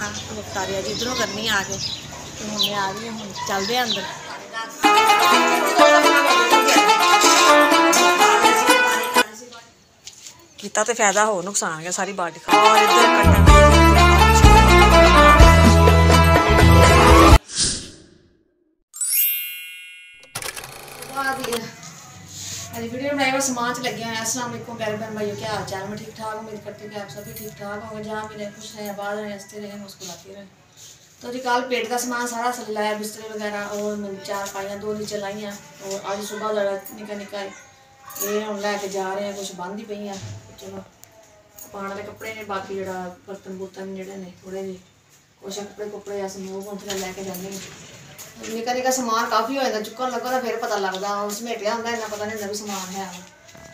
अवतारिया जी इधरों करनी आके तो हम आ गई हम चलते अंदर। किता तो फायदा हो नुकसान गया सारी बाल्टी और इधर कट्टन वीडियो बनाई और सामान च लगे हैं। अस्सलाम वालेकुम प्यारे बहन भाइयों, क्या हाल चाल? मैं ठीक ठाक उम्मीद करती हूँ कि आप सभी ठीक ठाक होंगे। जहाँ भी रहे खुश रहें, आबाद रहें, हंसते रहें, मुस्कुराते रहें। तो जी कल पेट का सामान सारा सल लाया, बिस्तरे वगैरह और चार पाइयाँ दो नीचे लाइया और अज सुबह जरा निका निका ये हम लैके जा रहे हैं। कुछ बंद ही पई हैं, चलो पाने वाले कपड़े ने, बाकी जो बर्तन बुर्तन जोड़े ने थोड़े जे कुछ कपड़े कुपड़े अस मूव पहुँचने लैके जाने। निका निका समान काफ़ी हो जाता, चुक्कन लगो तो फिर पता लगता समेटिया होंगे, इन्ना पता नहीं होंगे भी समान है।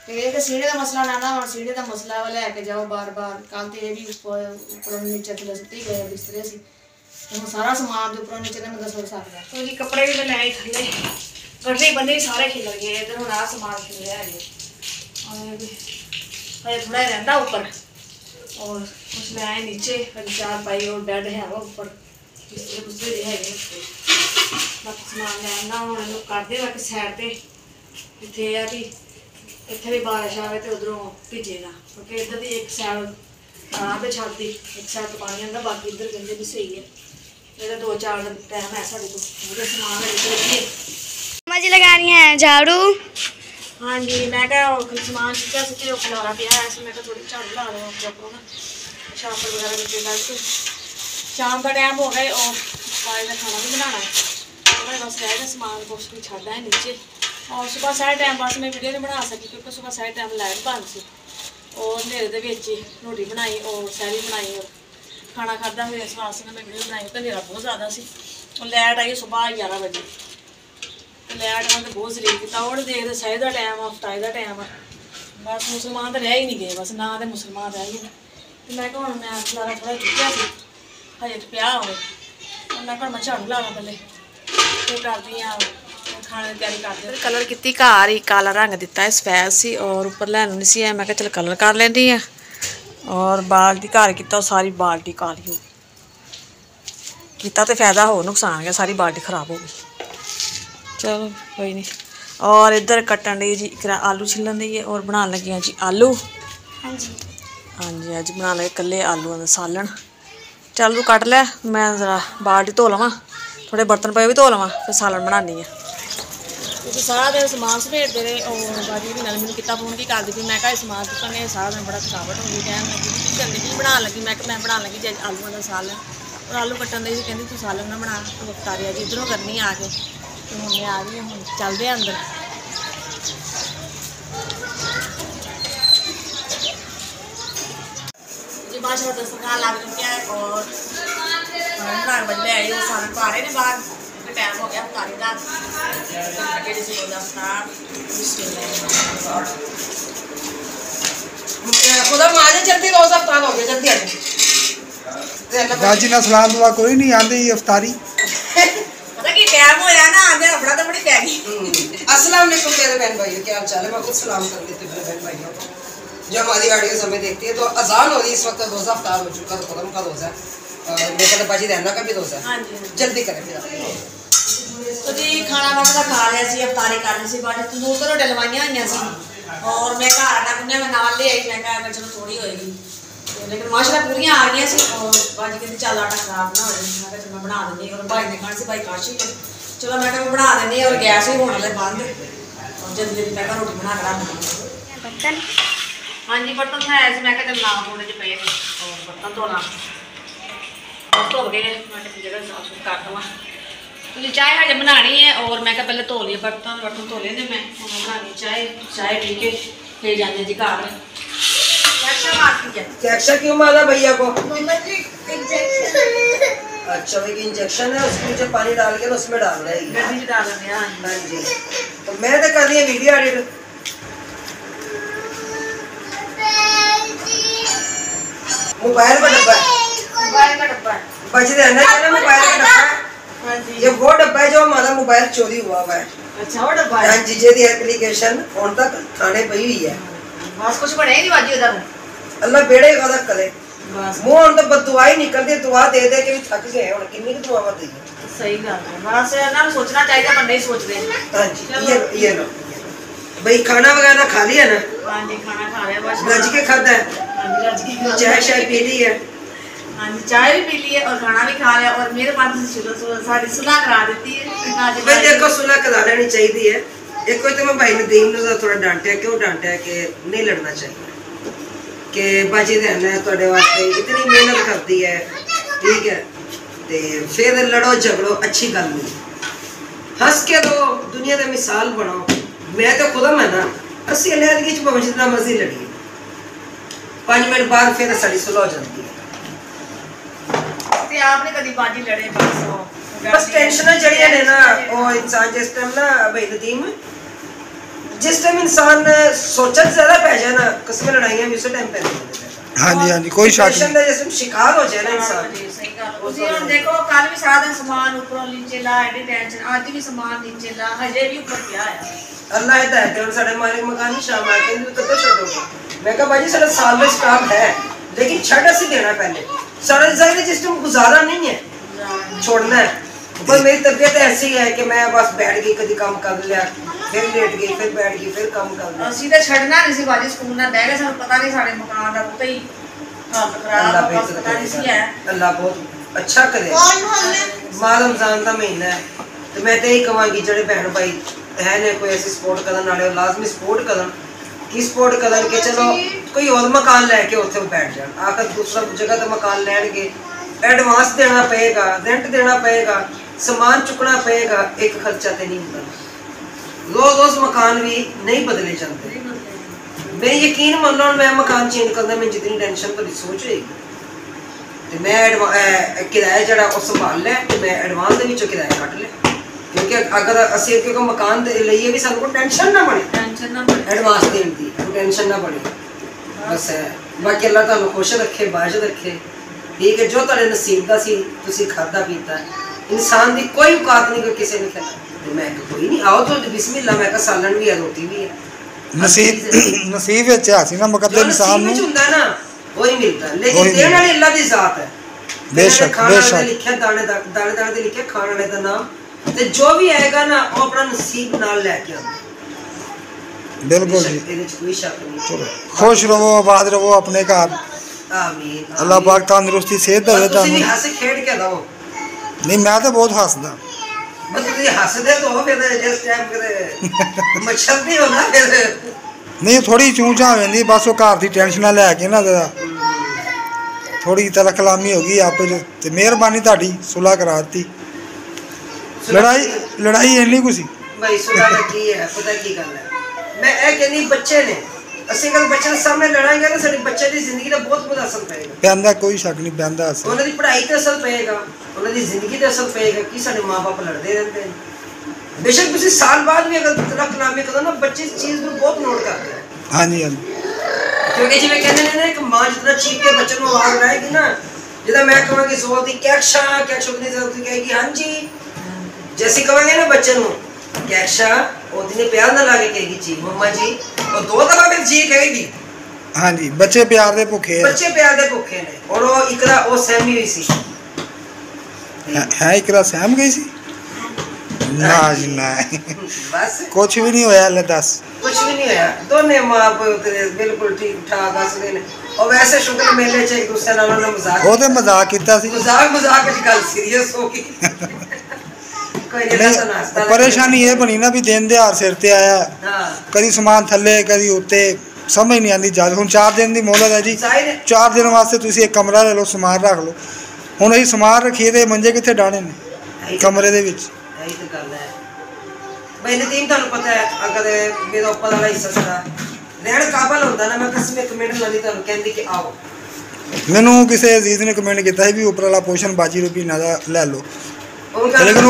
तो ये सीढ़े का मसला ना ना, सीढ़े का मसला लैके जाओ बार बार। कल तो ये भी उपर नीचे थले सुट्टी गए बिस्तरे से, तो सारा समान जो उपर नीचे बंदा सो सकता। तो जी कपड़े भी मैं लै थले गड्ढे बंदे सारे खिल गए, इधर हम आ समान खिल रहा है अजे थोड़ा रहा उपर और कुछ मैं आए नीचे चार पाई और बैड है उपर बिस्तरे बुस्तरे है। बाकी समान लैना हम करते बाकी सैड से इतने है भी इतने भी बारिश आए तो उधरों भिजेगा, क्योंकि इधर की एक सैड खराब है छत की, एक सैड तो पानी आता, बाकी इधर कहते भी सही है। मेरा 2-4 दिन टाइम है साढ़े को समान मजे लगा रही हैं झाड़ू। हाँ जी मैं क्या समान सुखा सुखे खिलारा पिया है, मैं थोड़ी झाड़ू ला लूँ ना छापर वगैरह नीचे करके। शाम का टाइम हो गए और का खाना भी बनाना है, बस रह गया समान कुछ भी छाड़ा है नीचे। और सुबह सारे टाइम बस मैं वीडियो नहीं बना सकी क्योंकि सुबह सारे टाइम लाइट बंद सी और मेरे दे रोटी बनाई और सैली बनाई और खाना खादा फिर इस वास्ते मैं वीडियो बनाई। तो मेरा बहुत ज़्यादा सी और लाइट आई सुबह 11 बजे, तो लाइट मैं बहुत जरूरी किया और देखते सही का टाइम हफ्ताई का टाइम है, बस मुसलमान तो रह ही नहीं गए, बस ना तो मुसलमान रह गए। तो मैं हूँ मैं खलारा थोड़ा चुक्या हजे पिया हो मैं झाड़ू ला ला पहले फिर करती हाँ खाने की तैयारी करते। कलर की घर ही काला रंग दिता है सफेद सी और उपर लैन नहीं सी, मैं चल कलर कर लेंदी है। और बाल्टी घर किया सारी बाल्टी काली हो किता तो फायदा हो नुकसान गया सारी बाल्टी खराब हो गई। चलो कोई नहीं। और इधर कट्टन डी जी आलू छिलन दी है और बनाने लगी हैं जी आलू। हाँ जी हाँ जी अज बना लगे कल्ले आलूआं दा सालन। चल तू कट लै मैं जरा बाल्टी धो लवां, थोड़े बर्तन पे भी धो लवां, फिर सालन बनानी है। क्योंकि सारा दिन समान समेटते रहे और बाजी भी मैंने किता फोन की करती थी, मैं समान चुकने सारा दिन बड़ा थकावट होगी, कहन लगी की करनी की बना लगी। मैं बना लगी जी आलूआं दा सालन और आलू कट्टन दे कहती तू सालन ना बना अवतारिया जी इधरों करनी आके तो हम आ गई हम चलते अंदर। जी माशा दस्तरखान लग चुका है और बंदे आए वो सारे पा रहे ने बाहर, टाइम हो गया अफ्तारी का खुदा माजे जल्दी रोज अफ्तार हो गया जल्दी राजी ना सलाम दुआ कोई नहीं आंदी अफ्तारी पता की टाइम हो ना आंदे अपना तो बड़ी पै गई। अस्सलाम वालेकुम प्यारे बहन भाइयों, क्या हाल चाल है? मैं खुद सलाम कर लेती हूँ बहन भाइयों को जो हमारी वीडियो समय देखती है। तो अजान हो रही इस वक्त, रोज़ा अफ्तार हो चुका, तो खुदम का रोज़ा है, मेरे बाजी रहना का भी रोज़ा है, जल्दी करें फिर। तो जी खाना वाना खा लिया सी, अफ्तारी कर ली सी, बाजी तंदूर तो रोटी लवाइया हुई सी और मैं घर आटा गुन्निया मैं नाल ले आई, मैं चलो थोड़ी होएगी लेकिन माशाल्लाह पूरियां आ गई सी। और बाजी कहती चल आटा खराब ना हो जाए, मैं चल मैं बना देनी और भाई ने खाने से भाई काशी है, चलो मैं मैं बना देनी और गैस भी होने वाले बंद और जल्दी जल्दी मैं रोटी बना कर बर्तन। हाँ जी बर्तन है मैं चल ना थोड़े जो पे और बर्तन धोना धो गए, मैं जगह साफ सुथ कर देव। तो चाय हजे बनानी है और मैं पहले धो लिए बर्तन धो लिए मैं बनानी चाय पी के फिर जाने जी घर। क्या क्यों मारा भैया को? अच्छा एक इंजेक्शन है, उसके नीचे पानी डाल के उसमें डाल रहे हैं। हाँ जी तो मैं तो कर रही है वीडियो एडिट। मोबाइल का डब्बा है बच रहना चाहिए, मोबाइल का डब्बा ये वो डब्बा है जो हमारा मोबाइल चोरी हुआ है। अच्छा वो डब्बा है? हाँ जी जी एप्लीकेशन फोन तक थाने पई हुई है, बस कुछ बने नहीं बाजी उधर अल्लाह बेड़े गलत करे। ਬਸ ਮੂੰਹ ਹੁਣ ਤਾਂ ਬਦਦੁਆ ਹੀ ਨਿਕਲਦੀ, ਦੁਆ ਦੇ ਦੇ ਕੇ ਵੀ ਥੱਕ ਗਏ ਹੁਣ, ਕਿੰਨੀ ਕੁ ਦੁਆਵਾਂ ਦੇਈਏ। ਸਹੀ ਗੱਲ ਹੈ, ਬਸ ਇਹਨਾਂ ਨੂੰ ਸੋਚਣਾ ਚਾਹੀਦਾ, ਬੰਦੇ ਹੀ ਸੋਚਦੇ। ਹਾਂਜੀ ये लो भाई, खाना वगैरह खा लिया ना? हाँ जी, खाना खा लिया बस। रज के खाता है? हाँ जी, रज के। चाय शाय पी ली है? हाँ जी, चाय भी पी ली है और खाना भी खा लिया, और मेरे पास सारी सुलह करा देती है। भाई देखो, सुलह करा लेनी चाहिए है। एक कोई तो मैं भाई नदीम ने थोड़ा डांटा, क्यों डांटा कि नहीं लड़ना चाहिए, कि बाजी दैन है तुहाडे वास्ते इतनी मेहनत करती है, ठीक है, ते फिर लड़ो झगड़ो अच्छी गल नहीं, हंस के दो, दुनिया का मिसाल बनो। मैं तो खुद मैं ना असी अलहदगी च भावें जितना मर्जी लड़िए, 5 मिनट बाद फिर साड़ी सुलह हो जाती है। ते आपने कभी बाजी लड़े? बस टेंशन जड़ियां ने ना, वो इंसान जिस टाइम ना भाई नदीम, जिस टाइम इंसान सोचा ज्यादा पै जाए ना, कसम लड़ाइयां भी उस टाइम पे हाँ जी हाँ जी, कोई शक टेंशन नहीं। का जिस शिकार हो जाए ना इंसान। सही गल। उसी ਹੁਣ ਦੇਖੋ, ਕੱਲ ਵੀ ਸਾਰਾ ਦਿਨ ਸਮਾਨ ਉੱਪਰੋਂ ਨੀਚੇ ਲਾ, ਐਡੀ ਟੈਨਸ਼ਨ, ਅੱਜ ਵੀ ਸਮਾਨ ਨੀਚੇ ਲਾ, ਹਜੇ ਵੀ ਉੱਪਰ ਪਿਆ ਆ। अल्लाह हिदायत है। और साडे मालिक मकानी शाम आ के कदों छोड़ोगे? मैं कहा भाजी साडा साल में स्टाफ है, लेकिन छड़ असी देना पहले, सारा जाहिर जिस टाइम गुजारा नहीं है, छोड़ना है। पर मेरी तबीयत ऐसी है कि मैं बस बैठ गई, कभी काम कर लिया, फिर लेट गई, फिर बैठ गई, फिर काम कर लिया। ਅਸੀਂ ਤਾਂ ਛੱਡਣਾ ਨਹੀਂ ਸੀ ਬਾਜੀ, ਸਕੂਲ ਨਾਲ ਬਹਿ ਗਏ, ਸਾਨੂੰ ਪਤਾ ਨਹੀਂ ਸਾਡੇ ਮਕਾਨ ਦਾ ਉੱਤੇ ਹੀ ਹਾਲਤ ਖਰਾਬ ਆ, ਬਸ ਪਤਾ ਨਹੀਂ ਸੀ ਹੈ। अल्लाह बहुत अच्छा करे। माह रमजान का महीना है, तो मैं तो यही कहांगी ਜਿਹੜੇ भैन भाई है ने कोई ऐसी सपोर्ट करन वाले, लाजमी सपोर्ट करन, की सपोर्ट करन के चलो कोई और मकान लैके उत्थे बैठ जान। आकर दूसरा जगह तो मकान लैणगे, एडवांस देना पएगा, रेंट देना पएगा, सामान चुकना पएगा, एक खर्चा तो नहीं होता। रोज रोज मकान भी नहीं बदले जाते। मैं यकीन मान लो, मैं मकान चेंज करना, मैं जितनी टेंशन तो सोच होएगी, तो मैं किराया जरा वो संभाल लिया, तो मैं एडवांस के विचों किराया कट लिया, क्योंकि अगर असी क्योंकि मकान लईए भी सानू टेंशन ना बने, ਟੈਨਸ਼ਨ ਨਾ ਬਣੇ। एडवांस देने की टेंशन ना बने। बस है, बाकी अल्लाह तुहानू खुश रखे, बाज रखे, ठीक है। जो तुहाडे नसीब दा सी तुसी खादा पीता, इंसान दी कोई औकात नहीं, कोई किसी ने कहना तो मैं कोई नहीं, आओ तो बिस्मिल्लाह, मैं कहा सालन भी है, रोटी भी है, नसीब विच है सी ना, मुकद्दर इंसान नसीब हुंदा ना वही मिलता, लेकिन देने वाली अल्लाह दी जात है। बेशक बेशक लिखिया दाने दाने लिखिया खाने वाले दा नाम, ते जो भी आएगा ना वो अपना नसीब नाल लेके आंदा। बिल्कुल जी, ਇਹਦੇ ਚ कोई शक नहीं। चलो खुश रहो, आबाद रहो अपने घर। आमीन। अल्लाह पाक तंदुरुस्ती सेहत देवे तुसीं भी तुहानू। हंस खेड के दो। नहीं, मैं तो बहुत हंसदा। बस तुसीं हंसदे तो हो, फिर जिस टाइम कदे मच्छर नहीं होना, फिर नहीं थोड़ी चूं चां हो जांदी, बस वो घर दी टेंशनां लैके ना थोड़ी तरह कलामी हो गई आपे च, ते मेहरबानी तुहाडी सुलह करा दी। लड़ाई इन्नी कुछ सी भाई सुलह दा की है, पता की गल है, मैं ए कहनी बच्चे ने ਅਸੀਂ ਕਦੇ ਬੱਚੇ ਦੇ ਸਾਹਮਣੇ ਲੜਾਂਗੇ ਨਾ, ਸਾਡੇ ਬੱਚੇ ਦੀ ਜ਼ਿੰਦਗੀ ਦਾ ਬਹੁਤ ਬੁਰਾ ਅਸਰ ਪਏਗਾ। ਪੈਂਦਾ, ਕੋਈ ਸ਼ੱਕ ਨਹੀਂ ਪੈਂਦਾ ਅਸਰ। ਉਹਨਾਂ ਦੀ ਪੜ੍ਹਾਈ ਤੇ ਅਸਰ ਪਏਗਾ, ਉਹਨਾਂ ਦੀ ਜ਼ਿੰਦਗੀ ਤੇ ਅਸਰ ਪਏਗਾ ਕਿ ਸਾਡੇ ਮਾਪੇ ਲੜਦੇ ਰਹਿੰਦੇ ਨੇ। ਬੇਸ਼ੱਕ ਤੁਸੀਂ ਸਾਲ ਬਾਅਦ ਵੀ ਅਗਰ ਤਰਕ ਨਾਮੇ ਕਰੋ ਨਾ, ਬੱਚੇ ਇਸ ਚੀਜ਼ ਨੂੰ ਬਹੁਤ ਨੋਟ ਕਰਦੇ ਨੇ। ਹਾਂਜੀ ਹਾਂਜੀ, ਕਿਉਂਕਿ ਜਿਵੇਂ ਕਹਿੰਦੇ ਨੇ ਨਾ, ਇੱਕ ਮਾਂ ਜਿतना ਚੀਕ ਕੇ ਬੱਚੇ ਨੂੰ ਆਵਾਜ਼ ਲਾਏਗੀ ਨਾ, ਜਿੱਦਾਂ ਮੈਂ ਕਹਾਂਗੀ ਜ਼ੋਰ ਦੀ ਕੈਕਸ਼ਾ ਕੈਕਸ਼ਾ ਦੀ ਜ਼ਰੂਰਤ ਕਹੇਗੀ ਹਾਂਜੀ, ਜੈਸੀ ਕਹਾਂਗੇ ਨਾ ਬੱਚੇ ਨੂੰ ਕੈਕਸ਼ਾ, ਉਹਦੀ ਨੇ ਪਿਆਰ ਨਾਲ ਲਾ ਕੇ ਕਹੇਗੀ ਜੀ ਮੰਮਾ ਜੀ, ਉਹ 2 ਦਫਾ ਫਿਰ ਜੀ ਕਹੇਗੀ। ਹਾਂਜੀ, ਬੱਚੇ ਪਿਆਰ ਦੇ ਭੁੱਖੇ ਆ, ਬੱਚੇ ਪਿਆਰ ਦੇ ਭੁੱਖੇ ਨੇ। ਔਰ ਉਹ ਇਕਰਾ ਉਹ ਸਹਿਮੀ ਹੋਈ ਸੀ, ਹੈ ਇਕਰਾ ਸਹਿਮ ਗਈ ਸੀ ਨਾ ਜੀ ਨਾ, ਬਸ ਕੁਛ ਵੀ ਨਹੀਂ ਹੋਇਆ। ਲੈ ਦੱਸ, कुछ भी नहीं होया, दोने माँ प्यो तेरे बिल्कुल ठीक ठाक हंसदे ने। और वैसे शुक्र मेले च एक दूसरे नाल उन्होंने मजाक, ਉਹ ਤੇ ਮਜ਼ਾਕ ਕੀਤਾ ਸੀ। मजाक च गल सीरियस हो गई। कोई नहीं तो नाश्ता परेशानी ये बनी ना भी दिन दिहाड़ सिर ते आया, हां कदी समान थल्ले कदी उत्ते, समझ नहीं आती। जद हुण 4 दिन की मोहलत है जी, 4 दिन वास्ते तुसीं एक कमरा ले लो, समान रख लो। हुण असीं समान रखीए ते मंजे कित्थे डाणे ने कमरे दे विच। यही तो गल है भाई नदीम, तुहानू पता है अगर मेरा ऊपर वाला हिस्सा सारा रहण काबल होंदा ना, मैं कसम एक मिनट लानी तुहानू कहंदी कि आओ। मैनू किसी अजीज ने कमेंट किया है भी उपर वाला पोर्शन बाजी रुपी ना लै लो, लेकिन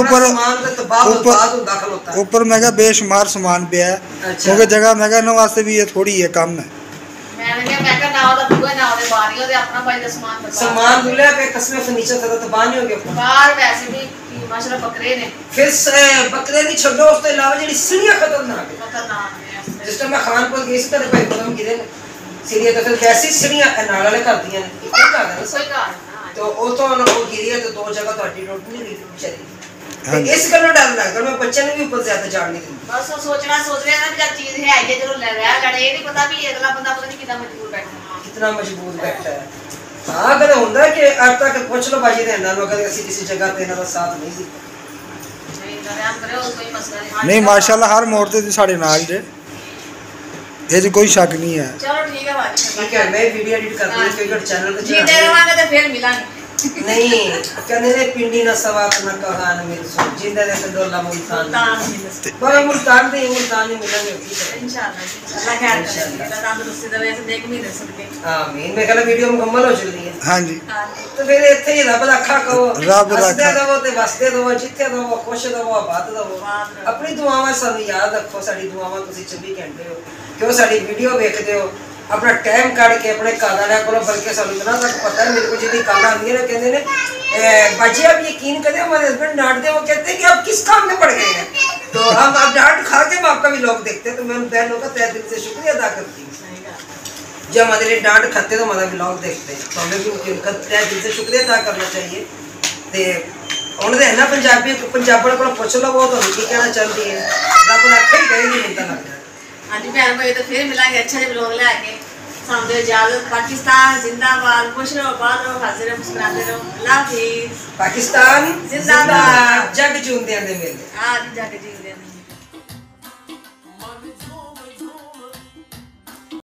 ऊपर मैं क्या बेशुमार समान पे है, क्योंकि जगह मैं क्या वास्ते भी ये थोड़ी है कम है। सामान दुल्हा पे कसम फर्नीचर था तबाह नहीं हो गया बाहर, वैसे भी माशाल्लाह बकरे ने। फिर बकरे भी छोड़ो, उस तो इलावा जेडी सीढ़ियां खतरनाक है। खतरनाक है। जिस टाइम मैं खानपुर गई सी तेरे भाई कदम गिरे ने सीढ़ियाँ तो फिर कैसी सीढ़ियाँ नाल वाले कर दिया ने एक ही कर देना सही कहा तो वो तो वो गिरी है तो दो जगह तो अड्डी टूट नहीं गई चली इस गल्लों डर लगदा मैं बच्चे ने भी ऊपर ज्यादा चढ़ नहीं दूंगी बस वो सोच रहे हैं ना भी जब चीज है ये चलो ले रहा लड़े ये नहीं पता भी अगला बंदा पता नहीं कितना मजबूर बैठा कितना मजबूत बैठा है हाँ कदे हुंदा है कि अब तक पूछ लो बाजी दे ना अगर किसी जगह पे इन्हां दा साथ नहीं दिता नहीं माशाल्लाह हर मोड़ ते साढ़े नाल जे ये जी कोई शक नहीं है। चलो ठीक है भाई ठीक है मैं वीडियो एडिट कर दूंगा क्योंकि चैनल पे जी दे रवांगे तो फिर मिलांगे नहीं कहने ने पिंडी ना सवात ना कहान मेरी सो जिंदा दे कंडोला मुल्तान बड़ा मुल्तान दे मुल्तान ही मिलेंगे इंशाल्लाह अल्लाह खैर करे अल्लाह तंदुरुस्ती देवे ऐसे देख महीने सदके आमीन मैं कहला वीडियो मुकम्मल हो चुकी है हाँ जी तो फिर इत्थे ही रब रखा कहो रब हसदे रखा रहो ते वसदे रहो जिथे रहो खुश रहो आबाद रहो अपनी दुआवां सानू याद रखो साडी दुआवां तुसी 24 घंटे हो क्यों साडी वीडियो देखदे हो अपना टाइम काट के अपने घर वाले को बल्कि सानू इतना तक पता है मेरे को जी कल आती है ना कहते ने बाजी आप यकीन करें हमारे हस्बैंड डांटते वो कहते हैं कि आप किस काम में पड़ गए हैं तो हम आप डांट खा के हम आपका भी लोग देखते हैं तो मैं उन बहनों का तहे दिल से शुक्रिया अदा करती हूँ जो हमारे लिए डांट खाते तो हमारा ब्लॉग देखते हैं तो हमें भी उनका तहे दिल से शुक्रिया अदा करना चाहिए तो उन्होंने है ना पंजाबी को पुछ लो वो तो की कहना चाहती है रब रखा ही गई नहीं मिलता लगता हाँ जी भैन भाई तो फिर मिलांगे अच्छा से ब्लॉग लेके सामने इजाजत पाकिस्तान जिंदाबाद खुश रहो बात रहो हाजिर रहो मुस्कुराते रहो अल्लाह हाफिज़ पाकिस्तान जिंदाबाद जग जूंदे आंदे मेले हाँ जी जाके जी